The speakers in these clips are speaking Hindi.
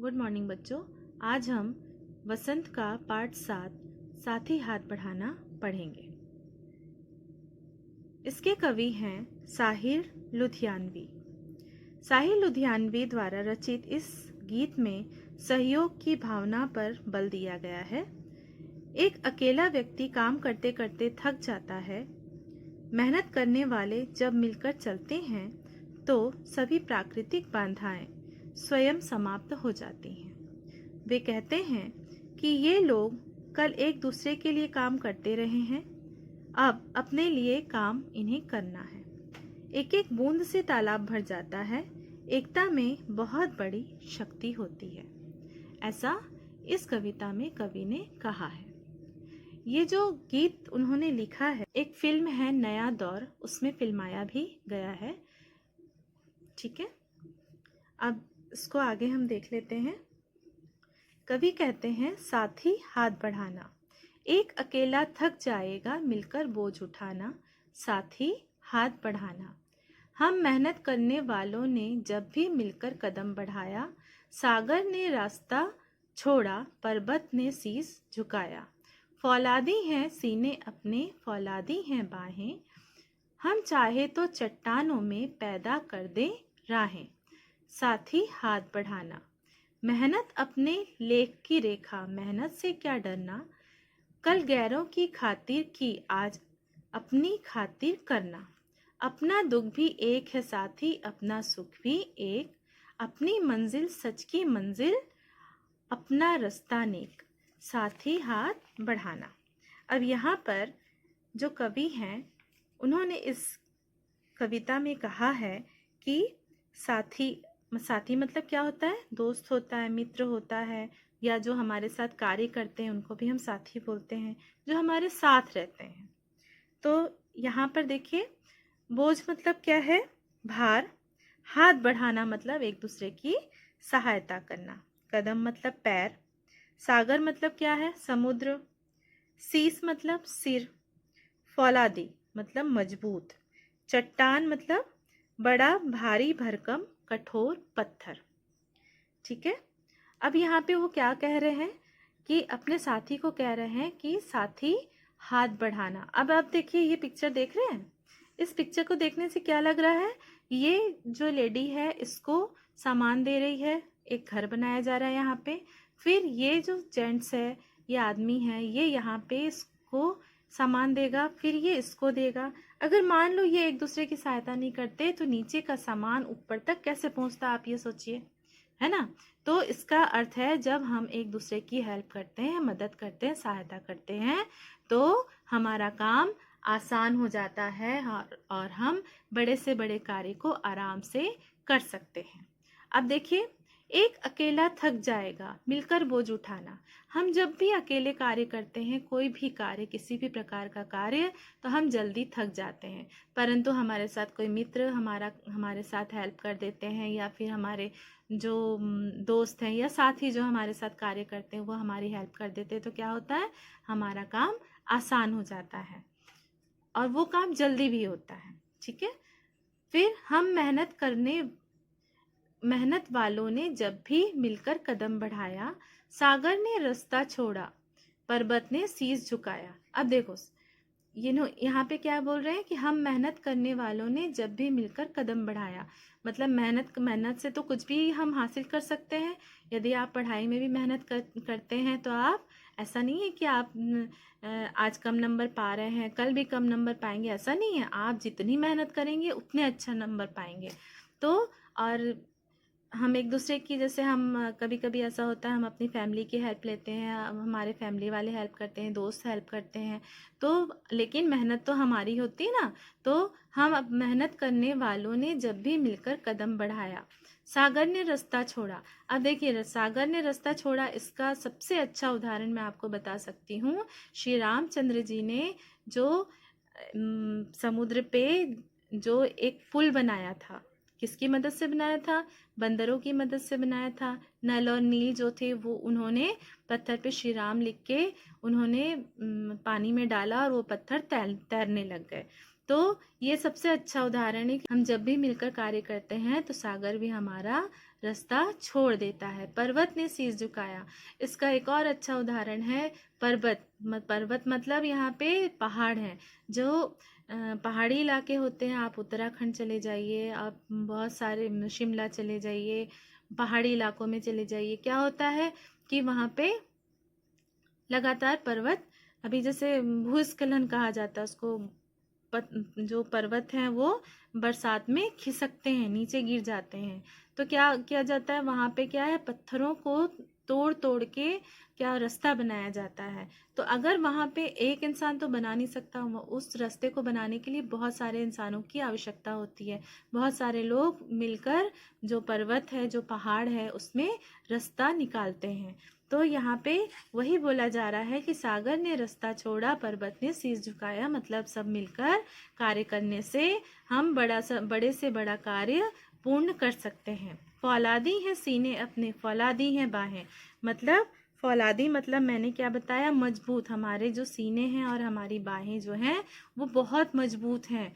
गुड मॉर्निंग बच्चों। आज हम वसंत का पाठ 7 साथ ही हाथ बढ़ाना पढ़ेंगे। इसके कवि हैं साहिर लुधियानवी। साहिर लुधियानवी द्वारा रचित इस गीत में सहयोग की भावना पर बल दिया गया है। एक अकेला व्यक्ति काम करते करते थक जाता है। मेहनत करने वाले जब मिलकर चलते हैं तो सभी प्राकृतिक बाधाएं स्वयं समाप्त हो जाती हैं। वे कहते हैं कि ये लोग कल एक दूसरे के लिए काम करते रहे हैं, अब अपने लिए काम इन्हें करना है। एक एक बूंद से तालाब भर जाता है। एकता में बहुत बड़ी शक्ति होती है, ऐसा इस कविता में कवि ने कहा है। ये जो गीत उन्होंने लिखा है, एक फिल्म है नया दौर, उसमें फिल्माया भी गया है। ठीक है, अब इसको आगे हम देख लेते हैं। कवि कहते हैं साथ ही हाथ बढ़ाना, एक अकेला थक जाएगा मिलकर बोझ उठाना, साथ ही हाथ बढ़ाना। हम मेहनत करने वालों ने जब भी मिलकर कदम बढ़ाया, सागर ने रास्ता छोड़ा पर्वत ने शीश झुकाया। फौलादी हैं सीने अपने, फौलादी हैं बाहें, हम चाहे तो चट्टानों में पैदा कर दे राहें, साथ ही हाथ बढ़ाना। मेहनत अपने लेख की रेखा, मेहनत से क्या डरना, कल गैरों की खातिर की आज अपनी खातिर करना। अपना दुख भी एक है साथी, अपना सुख भी एक, अपनी मंजिल सच की मंजिल, अपना रास्ता नेक, साथ ही हाथ बढ़ाना। अब यहाँ पर जो कवि हैं उन्होंने इस कविता में कहा है कि साथी मतलब क्या होता है? दोस्त होता है, मित्र होता है, या जो हमारे साथ कार्य करते हैं उनको भी हम साथी बोलते हैं, जो हमारे साथ रहते हैं। तो यहाँ पर देखिए, बोझ मतलब क्या है? भार। हाथ बढ़ाना मतलब एक दूसरे की सहायता करना। कदम मतलब पैर। सागर मतलब क्या है? समुद्र। शीश मतलब सिर। फौलादी मतलब मजबूत। चट्टान मतलब बड़ा भारी भरकम कठोर पत्थर। ठीक है, अब यहाँ पे वो क्या कह रहे हैं कि अपने साथी को कह रहे हैं कि साथी हाथ बढ़ाना। अब आप देखिए, ये पिक्चर देख रहे हैं, इस पिक्चर को देखने से क्या लग रहा है? ये जो लेडी है इसको सामान दे रही है, एक घर बनाया जा रहा है यहाँ पे। फिर ये जो जेंट्स है, ये आदमी है, ये यहाँ पे इसको सामान देगा, फिर ये इसको देगा। अगर मान लो ये एक दूसरे की सहायता नहीं करते तो नीचे का सामान ऊपर तक कैसे पहुंचता, आप ये सोचिए, है ना। तो इसका अर्थ है जब हम एक दूसरे की हेल्प करते हैं, मदद करते हैं, सहायता करते हैं तो हमारा काम आसान हो जाता है और हम बड़े से बड़े कार्य को आराम से कर सकते हैं। अब देखिए, एक अकेला थक जाएगा मिलकर बोझ उठाना। हम जब भी अकेले कार्य करते हैं, कोई भी कार्य, किसी भी प्रकार का कार्य, तो हम जल्दी थक जाते हैं, परंतु हमारे साथ कोई मित्र हमारे साथ हेल्प कर देते हैं, या फिर हमारे जो दोस्त हैं या साथी जो हमारे साथ कार्य करते हैं वो हमारी हेल्प कर देते हैं, तो क्या होता है? हमारा काम आसान हो जाता है और वो काम जल्दी भी होता है। ठीक है, फिर हम मेहनत वालों ने जब भी मिलकर कदम बढ़ाया, सागर ने रास्ता छोड़ा पर्वत ने शीश झुकाया। अब देखो, यहाँ पे क्या बोल रहे हैं कि हम मेहनत करने वालों ने जब भी मिलकर कदम बढ़ाया, मतलब मेहनत से तो कुछ भी हम हासिल कर सकते हैं। यदि आप पढ़ाई में भी मेहनत करते हैं तो आप, ऐसा नहीं है कि आप आज कम नंबर पा रहे हैं कल भी कम नंबर पाएंगे, ऐसा नहीं है। आप जितनी मेहनत करेंगे उतने अच्छा नंबर पाएंगे। तो और हम एक दूसरे की, जैसे हम कभी कभी ऐसा होता है हम अपनी फैमिली की हेल्प लेते हैं, हमारे फैमिली वाले हेल्प करते हैं, दोस्त हेल्प करते हैं, तो लेकिन मेहनत तो हमारी होती है ना। तो हम अब मेहनत करने वालों ने जब भी मिलकर कदम बढ़ाया, सागर ने रास्ता छोड़ा। अब देखिए, सागर ने रास्ता छोड़ा, इसका सबसे अच्छा उदाहरण मैं आपको बता सकती हूँ। श्री रामचंद्र जी ने जो समुद्र पे जो एक पुल बनाया था, किसकी मदद से बनाया था? बंदरों की मदद से बनाया था। नल और नील जो थे वो उन्होंने पत्थर पे श्री राम लिख के उन्होंने पानी में डाला और वो पत्थर तैरने लग गए। तो ये सबसे अच्छा उदाहरण है कि हम जब भी मिलकर कार्य करते हैं तो सागर भी हमारा रास्ता छोड़ देता है। पर्वत ने शीश झुकाया। इसका एक और अच्छा उदाहरण है पर्वत। पर्वत मतलब यहाँ पे पहाड़ है। जो पहाड़ी इलाके होते हैं, आप उत्तराखंड चले जाइए, आप बहुत सारे शिमला चले जाइए, पहाड़ी इलाकों में चले जाइए, क्या होता है कि वहाँ पे लगातार पर्वत, अभी जैसे भूस्खलन कहा जाता है उसको, जो पर्वत हैं वो बरसात में खिसकते हैं, नीचे गिर जाते हैं। तो क्या किया जाता है वहाँ पे, क्या है, पत्थरों को तोड़ तोड़ के क्या रास्ता बनाया जाता है। तो अगर वहाँ पे एक इंसान तो बना नहीं सकता, उस रास्ते को बनाने के लिए बहुत सारे इंसानों की आवश्यकता होती है। बहुत सारे लोग मिलकर जो पर्वत है, जो पहाड़ है, उसमें रास्ता निकालते हैं। तो यहाँ पे वही बोला जा रहा है कि सागर ने रास्ता छोड़ा, पर्वत ने शीश झुकाया। मतलब सब मिलकर कार्य करने से हम बड़े से बड़ा कार्य पूर्ण कर सकते हैं। फौलादी हैं सीने अपने, फौलादी हैं बाहें। मतलब फौलादी मतलब मैंने क्या बताया, मजबूत। हमारे जो सीने हैं और हमारी बाहें जो हैं वो बहुत मजबूत हैं,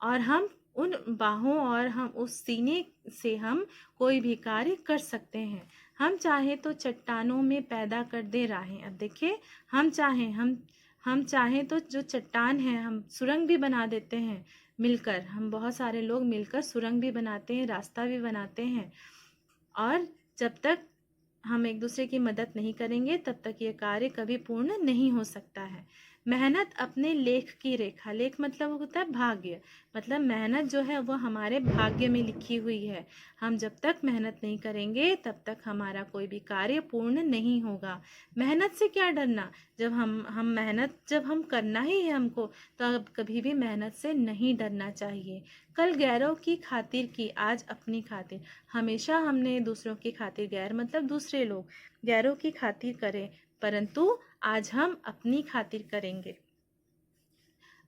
और हम उन बाहों और हम उस सीने से हम कोई भी कार्य कर सकते हैं। हम चाहें तो चट्टानों में पैदा कर दे राहें। अब देखिए, हम चाहें तो जो चट्टान है, हम सुरंग भी बना देते हैं मिलकर। हम बहुत सारे लोग मिलकर सुरंग भी बनाते हैं, रास्ता भी बनाते हैं। और जब तक हम एक दूसरे की मदद नहीं करेंगे तब तक ये कार्य कभी पूर्ण नहीं हो सकता है। मेहनत अपने लेख की रेखा। लेख मतलब होता है भाग्य। मतलब मेहनत जो है वो हमारे भाग्य में लिखी हुई है। हम जब तक मेहनत नहीं करेंगे तब तक हमारा कोई भी कार्य पूर्ण नहीं होगा। मेहनत से क्या डरना, जब हम मेहनत जब हम करना ही है हमको, तो अब कभी भी मेहनत से नहीं डरना चाहिए। कल गैरों की खातिर की, आज अपनी खातिर। हमेशा हमने दूसरों की खातिर, गैर मतलब दूसरे लोग, गैरों की खातिर करें, परंतु आज हम अपनी खातिर करेंगे।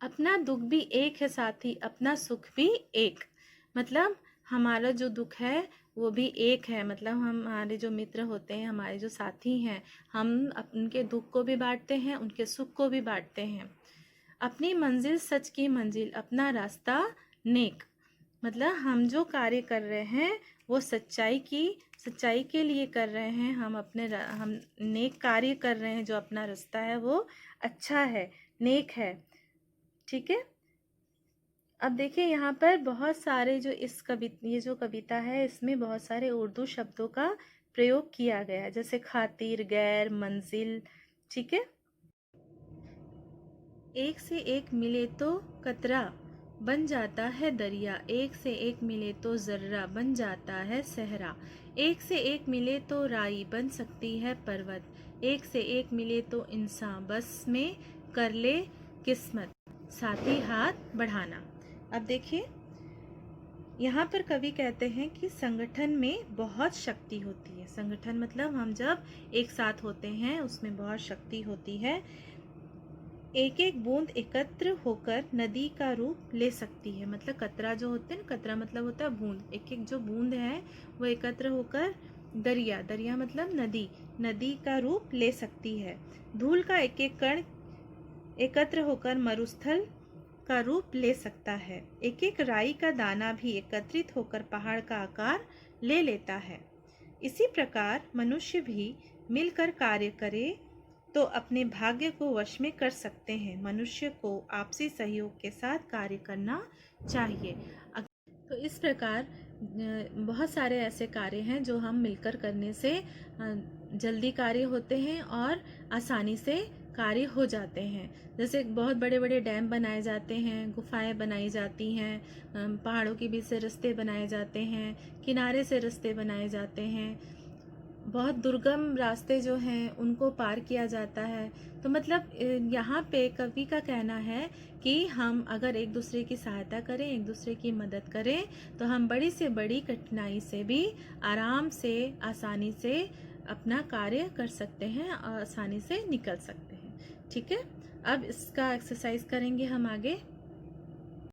अपना दुख भी एक है साथी, अपना सुख भी एक। मतलब हमारा जो दुख है वो भी एक है। मतलब हमारे जो मित्र होते हैं, हमारे जो साथी हैं, हम उनके दुख को भी बांटते हैं, उनके सुख को भी बांटते हैं। अपनी मंजिल सच की मंजिल, अपना रास्ता नेक। मतलब हम जो कार्य कर रहे हैं वो सच्चाई के लिए कर रहे हैं। हम नेक कार्य कर रहे हैं। जो अपना रास्ता है वो अच्छा है, नेक है। ठीक है। अब देखिए यहाँ पर बहुत सारे ये जो कविता है, इसमें बहुत सारे उर्दू शब्दों का प्रयोग किया गया है, जैसे खातिर, गैर, मंजिल। ठीक है। एक से एक मिले तो कतरा बन जाता है दरिया, एक से एक मिले तो जर्रा बन जाता है सहरा, एक से एक मिले तो राई बन सकती है पर्वत, एक से एक मिले तो इंसान बस में कर ले किस्मत, साथी हाथ बढ़ाना। अब देखिए यहाँ पर कवि कहते हैं कि संगठन में बहुत शक्ति होती है। संगठन मतलब हम जब एक साथ होते हैं उसमें बहुत शक्ति होती है। एक एक बूंद एकत्र होकर नदी का रूप ले सकती है। मतलब कतरा जो होते हैं, कतरा मतलब होता है बूंद, एक एक जो बूंद है वो एकत्र होकर दरिया, दरिया मतलब नदी, नदी का रूप ले सकती है। धूल का एक एक कण एकत्र होकर मरुस्थल का रूप ले सकता है। एक एक राई का दाना भी एकत्रित होकर पहाड़ का आकार ले लेता है। इसी प्रकार मनुष्य भी मिलकर कार्य करे तो अपने भाग्य को वश में कर सकते हैं। मनुष्य को आपसी सहयोग के साथ कार्य करना चाहिए। तो इस प्रकार बहुत सारे ऐसे कार्य हैं जो हम मिलकर करने से जल्दी कार्य होते हैं और आसानी से कार्य हो जाते हैं। जैसे बहुत बड़े बड़े डैम बनाए जाते हैं, गुफाएं बनाई जाती हैं, पहाड़ों के बीच से रास्ते बनाए जाते हैं, किनारे से रास्ते बनाए जाते हैं, बहुत दुर्गम रास्ते जो हैं उनको पार किया जाता है। तो मतलब यहाँ पे कवि का कहना है कि हम अगर एक दूसरे की सहायता करें, एक दूसरे की मदद करें, तो हम बड़ी से बड़ी कठिनाई से भी आराम से, आसानी से अपना कार्य कर सकते हैं और आसानी से निकल सकते हैं। ठीक है। अब इसका एक्सरसाइज करेंगे हम आगे।